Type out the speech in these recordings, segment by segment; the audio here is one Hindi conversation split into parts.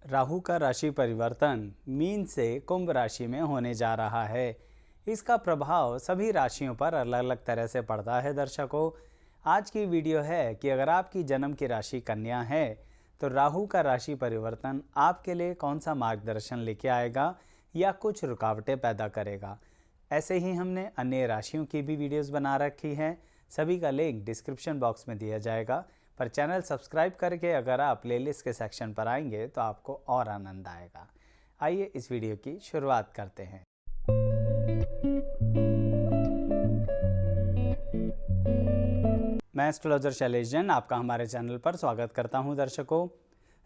राहु का राशि परिवर्तन मीन से कुंभ राशि में होने जा रहा है। इसका प्रभाव सभी राशियों पर अलग अलग तरह से पड़ता है। दर्शकों, आज की वीडियो है कि अगर आपकी जन्म की राशि कन्या है तो राहु का राशि परिवर्तन आपके लिए कौन सा मार्गदर्शन लेके आएगा या कुछ रुकावटें पैदा करेगा। ऐसे ही हमने अन्य राशियों की भी वीडियोस बना रखी हैं, सभी का लिंक डिस्क्रिप्शन बॉक्स में दिया जाएगा। पर चैनल सब्सक्राइब करके अगर आप प्लेलिस्ट के सेक्शन पर आएंगे तो आपको और आनंद आएगा। आइए इस वीडियो की शुरुआत करते हैं। मैं एस्ट्रोलॉजर शैलेश जैन आपका हमारे चैनल पर स्वागत करता हूं। दर्शकों,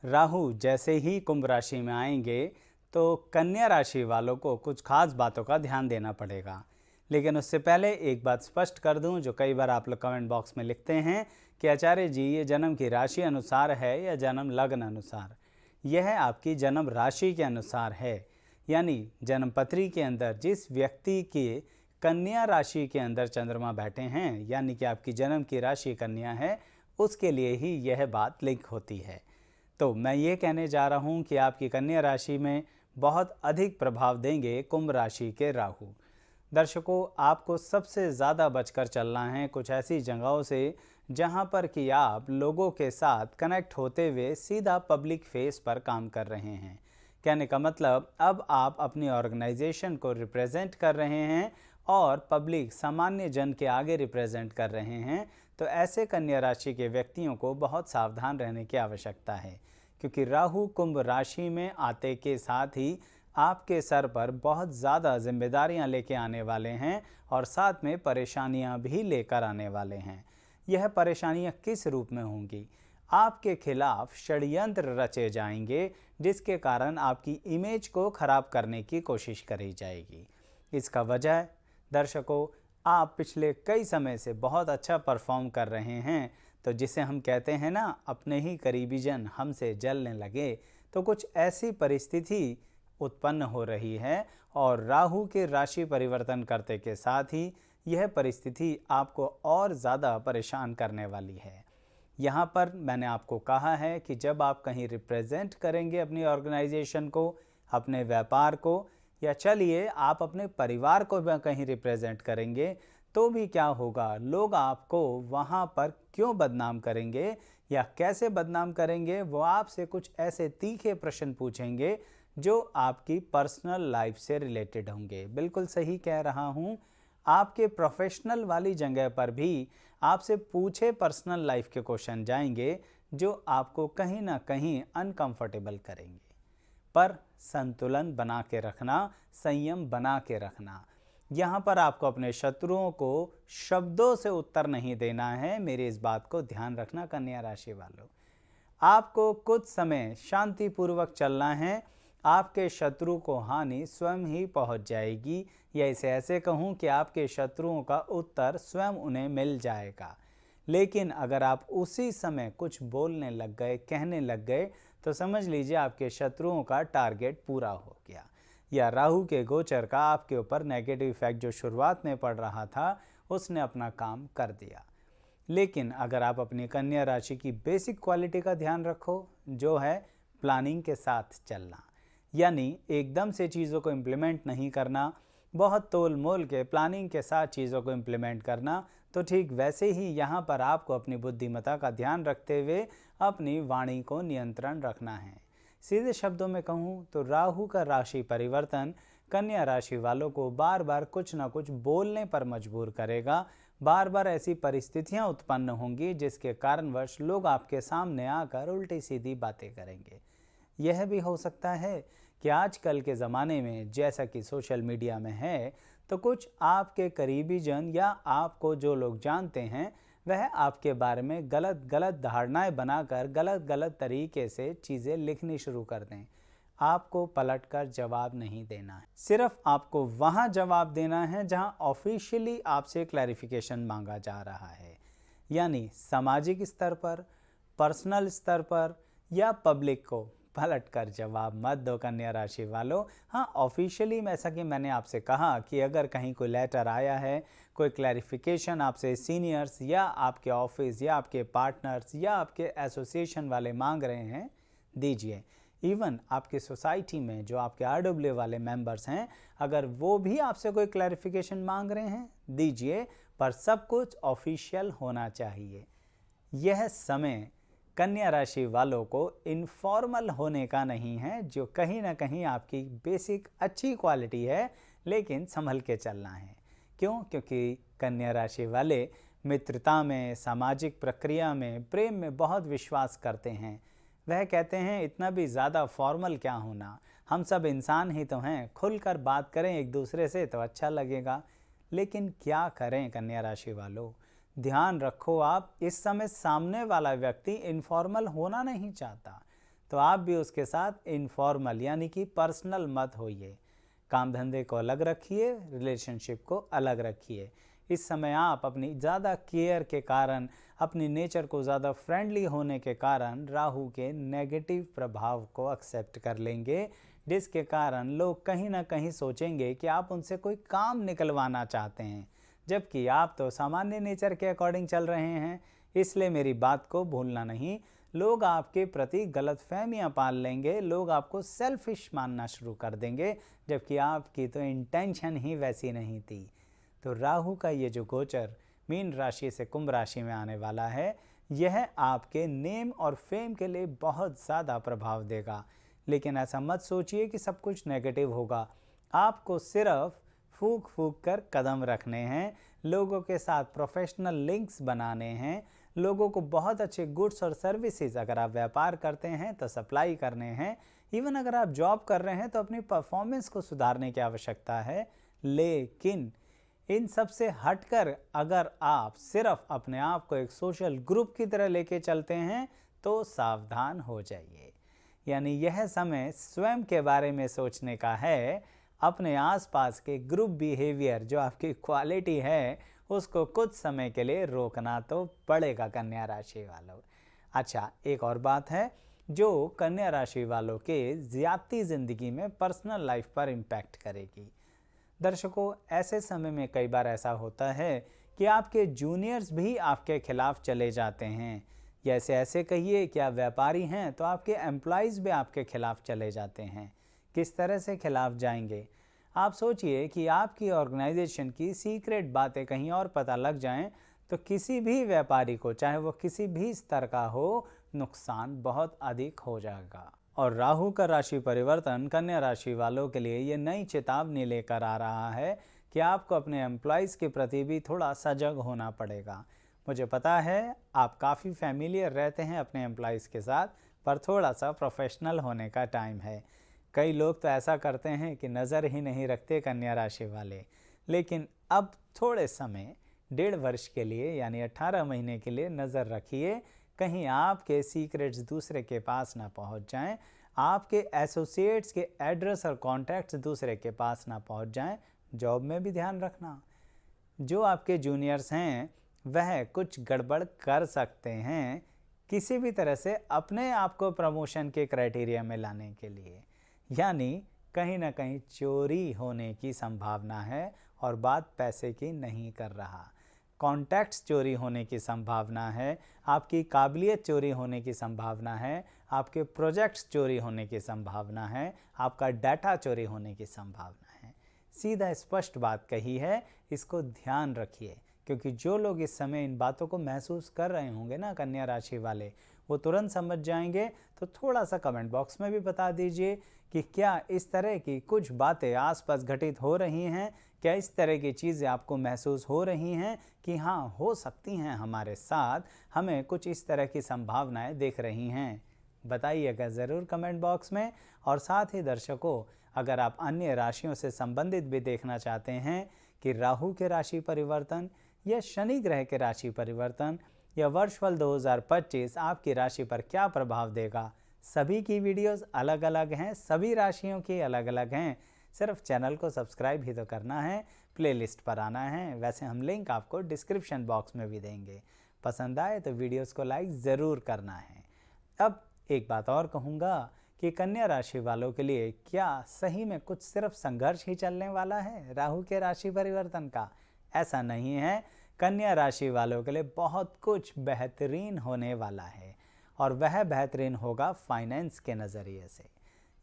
राहु जैसे ही कुंभ राशि में आएंगे तो कन्या राशि वालों को कुछ खास बातों का ध्यान देना पड़ेगा। लेकिन उससे पहले एक बात स्पष्ट कर दूं, जो कई बार आप लोग कमेंट बॉक्स में लिखते हैं कि आचार्य जी ये जन्म की राशि अनुसार है या जन्म लग्न अनुसार। यह आपकी जन्म राशि के अनुसार है, यानी जन्म पत्री के अंदर जिस व्यक्ति के कन्या राशि के अंदर चंद्रमा बैठे हैं, यानी कि आपकी जन्म की राशि कन्या है, उसके लिए ही यह बात लिंक होती है। तो मैं ये कहने जा रहा हूँ कि आपकी कन्या राशि में बहुत अधिक प्रभाव देंगे कुंभ राशि के राहु। दर्शकों, आपको सबसे ज़्यादा बचकर चलना है कुछ ऐसी जगहों से जहां पर कि आप लोगों के साथ कनेक्ट होते हुए सीधा पब्लिक फेस पर काम कर रहे हैं। कहने का मतलब, अब आप अपनी ऑर्गेनाइजेशन को रिप्रेजेंट कर रहे हैं और पब्लिक सामान्य जन के आगे रिप्रेजेंट कर रहे हैं। तो ऐसे कन्या राशि के व्यक्तियों को बहुत सावधान रहने की आवश्यकता है, क्योंकि राहु कुंभ राशि में आते के साथ ही आपके सर पर बहुत ज़्यादा जिम्मेदारियां लेके आने वाले हैं और साथ में परेशानियां भी लेकर आने वाले हैं। यह परेशानियां किस रूप में होंगी? आपके खिलाफ षड्यंत्र रचे जाएंगे, जिसके कारण आपकी इमेज को खराब करने की कोशिश करी जाएगी। इसका वजह, दर्शकों, आप पिछले कई समय से बहुत अच्छा परफॉर्म कर रहे हैं, तो जिसे हम कहते हैं ना, अपने ही करीबी जन हमसे जलने लगे, तो कुछ ऐसी परिस्थिति उत्पन्न हो रही है और राहु के राशि परिवर्तन करते के साथ ही यह परिस्थिति आपको और ज़्यादा परेशान करने वाली है। यहाँ पर मैंने आपको कहा है कि जब आप कहीं रिप्रेजेंट करेंगे अपनी ऑर्गेनाइजेशन को, अपने व्यापार को, या चलिए आप अपने परिवार को भी कहीं रिप्रेजेंट करेंगे, तो भी क्या होगा, लोग आपको वहाँ पर क्यों बदनाम करेंगे या कैसे बदनाम करेंगे, वो आपसे कुछ ऐसे तीखे प्रश्न पूछेंगे जो आपकी पर्सनल लाइफ से रिलेटेड होंगे। बिल्कुल सही कह रहा हूँ, आपके प्रोफेशनल वाली जगह पर भी आपसे पूछे पर्सनल लाइफ के क्वेश्चन जाएंगे जो आपको कहीं ना कहीं अनकंफर्टेबल करेंगे। पर संतुलन बना के रखना, संयम बना के रखना। यहाँ पर आपको अपने शत्रुओं को शब्दों से उत्तर नहीं देना है। मेरी इस बात को ध्यान रखना कन्या राशि वालों। आपको कुछ समय शांतिपूर्वक चलना है। आपके शत्रु को हानि स्वयं ही पहुंच जाएगी, या इसे ऐसे कहूं कि आपके शत्रुओं का उत्तर स्वयं उन्हें मिल जाएगा। लेकिन अगर आप उसी समय कुछ बोलने लग गए, कहने लग गए, तो समझ लीजिए आपके शत्रुओं का टारगेट पूरा हो गया, या राहु के गोचर का आपके ऊपर नेगेटिव इफेक्ट जो शुरुआत में पड़ रहा था उसने अपना काम कर दिया। लेकिन अगर आप अपनी कन्या राशि की बेसिक क्वालिटी का ध्यान रखो, जो है प्लानिंग के साथ चलना, यानी एकदम से चीज़ों को इम्प्लीमेंट नहीं करना, बहुत तोल मोल के प्लानिंग के साथ चीज़ों को इम्प्लीमेंट करना, तो ठीक वैसे ही यहाँ पर आपको अपनी बुद्धिमत्ता का ध्यान रखते हुए अपनी वाणी को नियंत्रण रखना है। सीधे शब्दों में कहूँ तो राहु का राशि परिवर्तन कन्या राशि वालों को बार बार कुछ ना कुछ बोलने पर मजबूर करेगा। बार बार ऐसी परिस्थितियाँ उत्पन्न होंगी जिसके कारणवश लोग आपके सामने आकर उल्टी सीधी बातें करेंगे। यह भी हो सकता है कि आजकल के ज़माने में, जैसा कि सोशल मीडिया में है, तो कुछ आपके करीबी जन या आपको जो लोग जानते हैं वह आपके बारे में गलत गलत धारणाएं बनाकर गलत गलत तरीके से चीज़ें लिखनी शुरू कर दें। आपको पलटकर जवाब नहीं देना है, सिर्फ आपको वहाँ जवाब देना है जहाँ ऑफिशियली आपसे क्लैरिफिकेशन मांगा जा रहा है, यानी सामाजिक स्तर पर, पर्सनल स्तर पर या पब्लिक को पलट कर जवाब मत दो कन्या राशि वालों। हाँ, ऑफिशियली ऐसा कि मैंने आपसे कहा कि अगर कहीं कोई लेटर आया है, कोई क्लैरिफिकेशन आपसे सीनियर्स या आपके ऑफिस या आपके पार्टनर्स या आपके एसोसिएशन वाले मांग रहे हैं, दीजिए। इवन आपकी सोसाइटी में जो आपके RWA वाले मेंबर्स हैं, अगर वो भी आपसे कोई क्लैरिफिकेशन मांग रहे हैं, दीजिए, पर सब कुछ ऑफिशियल होना चाहिए। यह समय कन्या राशि वालों को इनफॉर्मल होने का नहीं है, जो कहीं ना कहीं आपकी बेसिक अच्छी क्वालिटी है, लेकिन संभल के चलना है। क्यों? क्योंकि कन्या राशि वाले मित्रता में, सामाजिक प्रक्रिया में, प्रेम में बहुत विश्वास करते हैं। वह कहते हैं इतना भी ज़्यादा फॉर्मल क्या होना, हम सब इंसान ही तो हैं, खुलकर बात करें एक दूसरे से तो अच्छा लगेगा। लेकिन क्या करें कन्या राशि वालों, ध्यान रखो, आप इस समय सामने वाला व्यक्ति इनफॉर्मल होना नहीं चाहता, तो आप भी उसके साथ इनफॉर्मल यानी कि पर्सनल मत होइए। काम धंधे को अलग रखिए, रिलेशनशिप को अलग रखिए। इस समय आप अपनी ज़्यादा केयर के कारण, अपनी नेचर को ज़्यादा फ्रेंडली होने के कारण राहु के नेगेटिव प्रभाव को एक्सेप्ट कर लेंगे, जिसके कारण लोग कहीं ना कहीं सोचेंगे कि आप उनसे कोई काम निकलवाना चाहते हैं, जबकि आप तो सामान्य नेचर के अकॉर्डिंग चल रहे हैं। इसलिए मेरी बात को भूलना नहीं। लोग आपके प्रति गलतफहमियां पाल लेंगे, लोग आपको सेल्फिश मानना शुरू कर देंगे, जबकि आपकी तो इंटेंशन ही वैसी नहीं थी। तो राहु का ये जो गोचर मीन राशि से कुंभ राशि में आने वाला है, यह आपके नेम और फेम के लिए बहुत ज़्यादा प्रभाव देगा। लेकिन ऐसा मत सोचिए कि सब कुछ नेगेटिव होगा। आपको सिर्फ फूंक फूंक कर कदम रखने हैं, लोगों के साथ प्रोफेशनल लिंक्स बनाने हैं, लोगों को बहुत अच्छे गुड्स और सर्विसेज, अगर आप व्यापार करते हैं तो सप्लाई करने हैं, इवन अगर आप जॉब कर रहे हैं तो अपनी परफॉर्मेंस को सुधारने की आवश्यकता है। लेकिन इन सब से हटकर अगर आप सिर्फ अपने आप को एक सोशल ग्रुप की तरह लेके चलते हैं तो सावधान हो जाइए। यानी यह समय स्वयं के बारे में सोचने का है, अपने आसपास के ग्रुप बिहेवियर जो आपकी क्वालिटी है उसको कुछ समय के लिए रोकना तो पड़ेगा कन्या राशि वालों। अच्छा, एक और बात है जो कन्या राशि वालों के ज़्यादती ज़िंदगी में पर्सनल लाइफ पर इम्पैक्ट करेगी। दर्शकों, ऐसे समय में कई बार ऐसा होता है कि आपके जूनियर्स भी आपके खिलाफ चले जाते हैं, या ऐसे कहिए कि आप व्यापारी हैं तो आपके एम्प्लॉइज़ भी आपके खिलाफ चले जाते हैं। किस तरह से खिलाफ जाएंगे? आप सोचिए कि आपकी ऑर्गेनाइजेशन की सीक्रेट बातें कहीं और पता लग जाएं तो किसी भी व्यापारी को, चाहे वो किसी भी स्तर का हो, नुकसान बहुत अधिक हो जाएगा। और राहु का राशि परिवर्तन कन्या राशि वालों के लिए ये नई चेतावनी लेकर आ रहा है कि आपको अपने एम्प्लॉइज़ के प्रति भी थोड़ा सजग होना पड़ेगा। मुझे पता है आप काफ़ी फैमिलियर रहते हैं अपने एम्प्लॉइज़ के साथ, पर थोड़ा सा प्रोफेशनल होने का टाइम है। कई लोग तो ऐसा करते हैं कि नज़र ही नहीं रखते कन्या राशि वाले, लेकिन अब थोड़े समय, 1.5 वर्ष के लिए यानी 18 महीने के लिए नज़र रखिए, कहीं आपके सीक्रेट्स दूसरे के पास ना पहुंच जाएं, आपके एसोसिएट्स के एड्रेस और कॉन्टैक्ट्स दूसरे के पास ना पहुंच जाएं। जॉब में भी ध्यान रखना, जो आपके जूनियर्स हैं वह कुछ गड़बड़ कर सकते हैं किसी भी तरह से अपने आप को प्रमोशन के क्राइटेरिया में लाने के लिए, यानी कहीं ना कहीं चोरी होने की संभावना है। और बात पैसे की नहीं कर रहा, कॉन्टैक्ट्स चोरी होने की संभावना है, आपकी काबिलियत चोरी होने की संभावना है, आपके प्रोजेक्ट्स चोरी होने की संभावना है, आपका डाटा चोरी होने की संभावना है। सीधा स्पष्ट बात कही है, इसको ध्यान रखिए, क्योंकि जो लोग इस समय इन बातों को महसूस कर रहे होंगे ना कन्या राशि वाले, वो तुरंत समझ जाएंगे। तो थोड़ा सा कमेंट बॉक्स में भी बता दीजिए कि क्या इस तरह की कुछ बातें आसपास घटित हो रही हैं, क्या इस तरह की चीज़ें आपको महसूस हो रही हैं कि हाँ हो सकती हैं हमारे साथ, हमें कुछ इस तरह की संभावनाएं दिख रही हैं। बताइएगा ज़रूर कमेंट बॉक्स में। और साथ ही दर्शकों, अगर आप अन्य राशियों से संबंधित भी देखना चाहते हैं कि राहु के राशि परिवर्तन या शनि ग्रह के राशि परिवर्तन या वर्षफल 2025 आपकी राशि पर क्या प्रभाव देगा, सभी की वीडियोस अलग अलग हैं, सभी राशियों की अलग अलग हैं। सिर्फ चैनल को सब्सक्राइब ही तो करना है, प्लेलिस्ट पर आना है। वैसे हम लिंक आपको डिस्क्रिप्शन बॉक्स में भी देंगे। पसंद आए तो वीडियोस को लाइक ज़रूर करना है। अब एक बात और कहूँगा कि कन्या राशि वालों के लिए क्या सही में कुछ सिर्फ संघर्ष ही चलने वाला है राहु के राशि परिवर्तन का? ऐसा नहीं है। कन्या राशि वालों के लिए बहुत कुछ बेहतरीन होने वाला है, और वह बेहतरीन होगा फाइनेंस के नज़रिए से।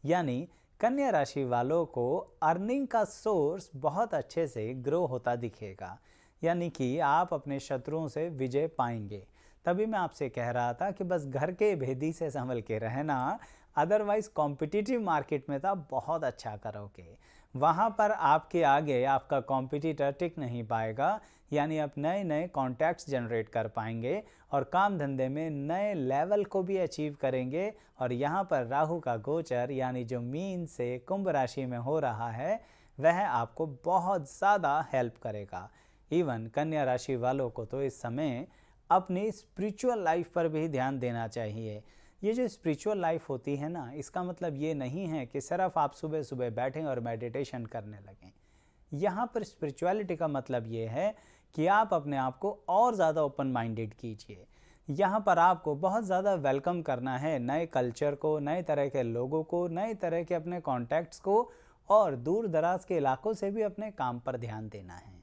यानी कन्या राशि वालों को अर्निंग का सोर्स बहुत अच्छे से ग्रो होता दिखेगा, यानी कि आप अपने शत्रुओं से विजय पाएंगे। तभी मैं आपसे कह रहा था कि बस घर के भेदी से संभल के रहना, अदरवाइज कॉम्पिटिटिव मार्केट में तो आप बहुत अच्छा करोगे। वहाँ पर आपके आगे आपका कॉम्पिटिटर टिक नहीं पाएगा, यानी आप नए नए कॉन्टैक्ट्स जनरेट कर पाएंगे और काम धंधे में नए लेवल को भी अचीव करेंगे। और यहाँ पर राहु का गोचर यानी जो मीन से कुंभ राशि में हो रहा है, वह आपको बहुत ज़्यादा हेल्प करेगा। इवन कन्या राशि वालों को तो इस समय अपनी स्पिरिचुअल लाइफ पर भी ध्यान देना चाहिए। ये जो स्पिरिचुअल लाइफ होती है ना, इसका मतलब ये नहीं है कि सिर्फ आप सुबह सुबह बैठें और मेडिटेशन करने लगें। यहाँ पर स्पिरिचुअलिटी का मतलब ये है कि आप अपने आप को और ज़्यादा ओपन माइंडेड कीजिए। यहाँ पर आपको बहुत ज़्यादा वेलकम करना है नए कल्चर को, नए तरह के लोगों को, नए तरह के अपने कॉन्टैक्ट्स को, और दूर दराज के इलाकों से भी अपने काम पर ध्यान देना है।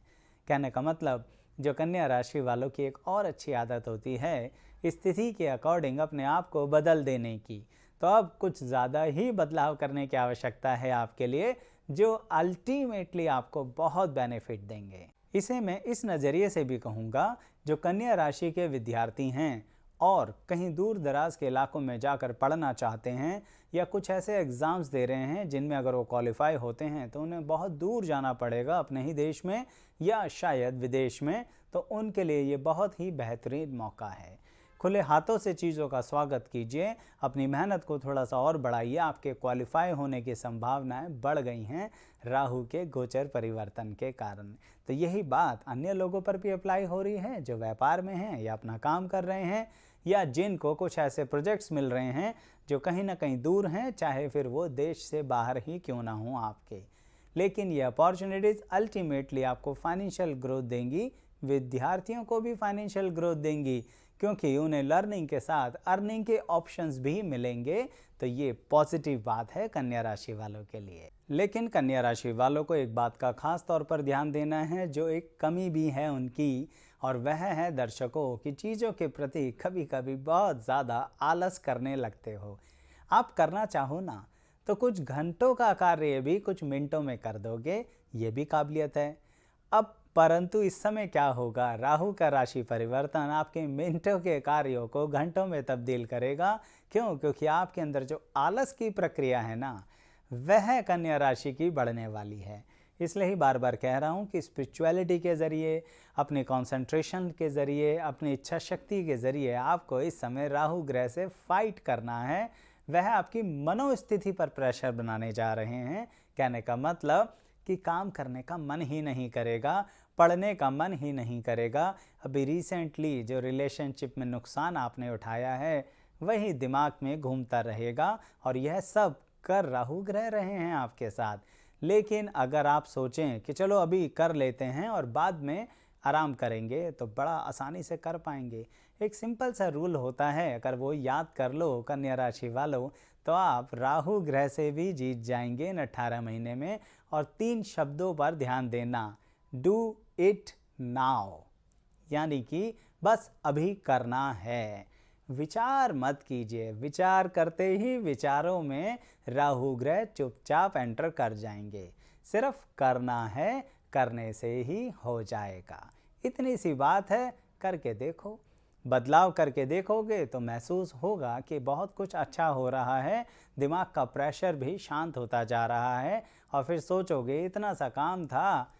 कहने का मतलब, जो कन्या राशि वालों की एक और अच्छी आदत होती है स्थिति के अकॉर्डिंग अपने आप को बदल देने की। तो अब कुछ ज़्यादा ही बदलाव करने की आवश्यकता है आपके लिए, जो अल्टीमेटली आपको बहुत बेनिफिट देंगे। इसे मैं इस नज़रिए से भी कहूँगा, जो कन्या राशि के विद्यार्थी हैं और कहीं दूर दराज के इलाकों में जाकर पढ़ना चाहते हैं, या कुछ ऐसे एग्ज़ाम्स दे रहे हैं जिनमें अगर वो क्वालिफाई होते हैं तो उन्हें बहुत दूर जाना पड़ेगा अपने ही देश में या शायद विदेश में, तो उनके लिए ये बहुत ही बेहतरीन मौका है। खुले हाथों से चीज़ों का स्वागत कीजिए, अपनी मेहनत को थोड़ा सा और बढ़ाइए। आपके क्वालिफाई होने की संभावनाएं बढ़ गई हैं राहु के गोचर परिवर्तन के कारण। तो यही बात अन्य लोगों पर भी अप्लाई हो रही है जो व्यापार में हैं या अपना काम कर रहे हैं, या जिनको कुछ ऐसे प्रोजेक्ट्स मिल रहे हैं जो कहीं ना कहीं दूर हैं, चाहे फिर वो देश से बाहर ही क्यों ना हों आपके। लेकिन ये अपॉर्चुनिटीज़ अल्टीमेटली आपको फाइनेंशियल ग्रोथ देंगी, विद्यार्थियों को भी फाइनेंशियल ग्रोथ देंगी, क्योंकि उन्हें लर्निंग के साथ अर्निंग के ऑप्शंस भी मिलेंगे। तो ये पॉजिटिव बात है कन्या राशि वालों के लिए। लेकिन कन्या राशि वालों को एक बात का खास तौर पर ध्यान देना है, जो एक कमी भी है उनकी, और वह है दर्शकों की चीज़ों के प्रति कभी कभी बहुत ज़्यादा आलस करने लगते हो। आप करना चाहो ना तो कुछ घंटों का कार्य भी कुछ मिनटों में कर दोगे, ये भी काबिलियत है। अब परंतु इस समय क्या होगा, राहु का राशि परिवर्तन आपके मिनटों के कार्यों को घंटों में तब्दील करेगा। क्यों? क्योंकि आपके अंदर जो आलस की प्रक्रिया है ना, वह कन्या राशि की बढ़ने वाली है। इसलिए ही बार बार कह रहा हूँ कि स्पिरिचुअलिटी के ज़रिए, अपने कंसंट्रेशन के ज़रिए, अपनी इच्छा शक्ति के ज़रिए आपको इस समय राहु ग्रह से फाइट करना है। वह आपकी मनोस्थिति पर प्रेशर बनाने जा रहे हैं। कहने का मतलब कि काम करने का मन ही नहीं करेगा, पढ़ने का मन ही नहीं करेगा। अभी रिसेंटली जो रिलेशनशिप में नुकसान आपने उठाया है, वही दिमाग में घूमता रहेगा, और यह सब कर राहु ग्रह रहे हैं आपके साथ। लेकिन अगर आप सोचें कि चलो अभी कर लेते हैं और बाद में आराम करेंगे, तो बड़ा आसानी से कर पाएंगे। एक सिंपल सा रूल होता है, अगर वो याद कर लो कन्या राशि वालों, तो आप राहु ग्रह से भी जीत जाएंगे इन 18 महीने में। और 3 शब्दों पर ध्यान देना, डू इट नाउ, यानी कि बस अभी करना है। विचार मत कीजिए, विचार करते ही विचारों में राहु ग्रह चुपचाप एंटर कर जाएंगे। सिर्फ करना है, करने से ही हो जाएगा। इतनी सी बात है, करके देखो। बदलाव करके देखोगे तो महसूस होगा कि बहुत कुछ अच्छा हो रहा है, दिमाग का प्रेशर भी शांत होता जा रहा है, और फिर सोचोगे इतना सा काम था,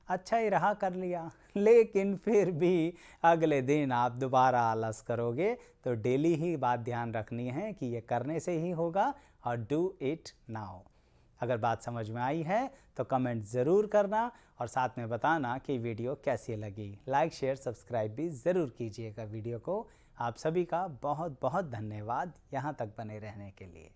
अच्छा ही रहा कर लिया। लेकिन फिर भी अगले दिन आप दोबारा आलस करोगे। तो डेली ही बात ध्यान रखनी है कि ये करने से ही होगा, और डू इट नाउ। अगर बात समझ में आई है तो कमेंट ज़रूर करना, और साथ में बताना कि वीडियो कैसी लगी। लाइक, शेयर, सब्सक्राइब भी ज़रूर कीजिएगा वीडियो को। आप सभी का बहुत बहुत धन्यवाद यहाँ तक बने रहने के लिए।